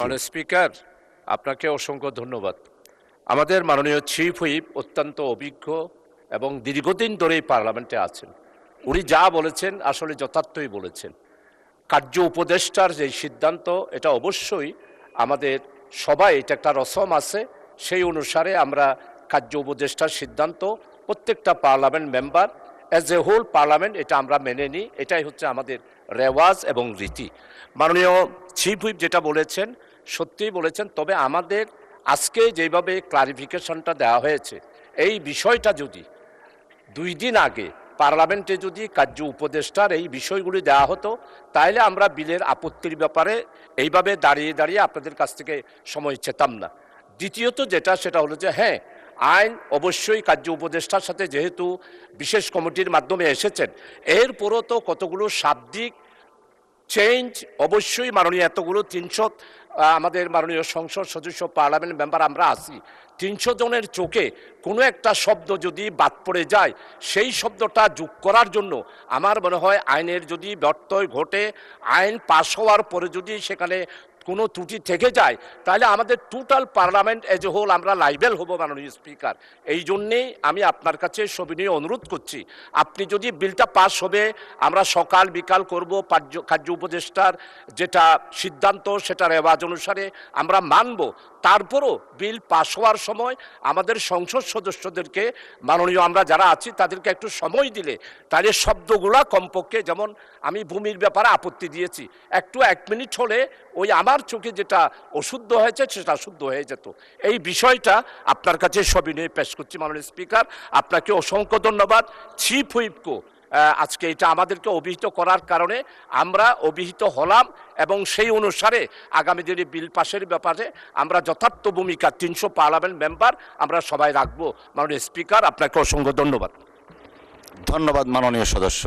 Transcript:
মাননীয় স্পিকার, আপনাকে অসংখ্য ধন্যবাদ। আমাদের মাননীয় চিফ হুইপ অত্যন্ত অভিজ্ঞ এবং দীর্ঘদিন ধরেই পার্লামেন্টে আছেন। উনি যা বলেছেন আসলে যথার্থই বলেছেন। কার্য উপদেষ্টার যে সিদ্ধান্ত, এটা অবশ্যই আমাদের সবাই, এটা একটা রসম আছে, সেই অনুসারে আমরা কার্য উপদেষ্টার সিদ্ধান্ত প্রত্যেকটা parliament member as a whole parliament এটা আমরা মেনে নিই। এটাই হচ্ছে আমাদের রেওয়াজ এবং রীতি। মাননীয় চিফ হুইপ যেটা বলেছেন সত্যিই বলেছেন, তবে আমাদের আজকে যেভাবে ক্লারিফিকেশনটা দেওয়া হয়েছে, এই বিষয়টা যদি 2 দিন আগে পার্লামেন্টে যদি কার্য উপদেষ্টার এই বিষয়গুলি দেওয়া হতো, তাহলে আমরা বিলের আপত্তির ব্যাপারে এইভাবে দাঁড়িয়ে দাঁড়িয়ে আপনাদের কাছ থেকে সময় চেতাম না। দ্বিতীয়ত যেটা, সেটা হলো যে হ্যাঁ, আইন অবশ্যই কার্য উপদেষ্টার সাথে যেহেতু বিশেষ কমিটির মাধ্যমে এসেছেন, এরপরও তো কতগুলো শাব্দিক চেঞ্জ অবশ্যই মাননীয় এতগুলো 300 আমাদের মাননীয় সংসদ সদস্য পার্লামেন্ট মেম্বার আমরা আছি, 300 জনের চোখে কোনো একটা শব্দ যদি বাদ পড়ে যায়, সেই শব্দটা যোগ করার জন্য আমার মনে হয় আইনের যদি ব্যত্যয় ঘটে, আইন পাশ হওয়ার পরে যদি সেখানে কোনো ত্রুটি থেকে যায়, তাহলে আমাদের total parliament as a whole আমরা লাইবেল হব মাননীয় স্পিকার। এই জন্যেই আমি আপনার কাছে সবিনয় অনুরোধ করছি, আপনি যদি বিলটা পাস হবে, আমরা সকাল বিকাল করব, কার্য উপদেষ্টার যেটা সিদ্ধান্ত সেটা রেওয়াজ অনুসারে আমরা মানব। তারপরও বিল পাস হওয়ার সময় আমাদের সংসদ সদস্যদেরকে, মাননীয় আমরা যারা আছি তাদেরকে একটু সময় দিলে, তাহলে শব্দগুলা কমপক্ষে, যেমন আমি ভূমির ব্যাপারে আপত্তি দিয়েছি, একটু 1 মিনিট হলে ওই আমার চোখে যেটা অশুদ্ধ হয়েছে সেটা শুদ্ধ হয়ে যেত। এই বিষয়টা আপনার কাছে সবিনয়ে পেশ করছি মাননীয় স্পিকার। আপনাকে অসংখ্য ধন্যবাদ। চিফ হুইপকে আজকে এটা আমাদেরকে অভিহিত করার কারণে আমরা অভিহিত হলাম, এবং সেই অনুসারে আগামী দিনে বিল পাশের ব্যাপারে আমরা যথার্থ ভূমিকা 300 পার্লামেন্ট মেম্বার আমরা সবাই রাখবো। মাননীয় স্পিকার, আপনাকে অসংখ্য ধন্যবাদ। ধন্যবাদ মাননীয় সদস্য।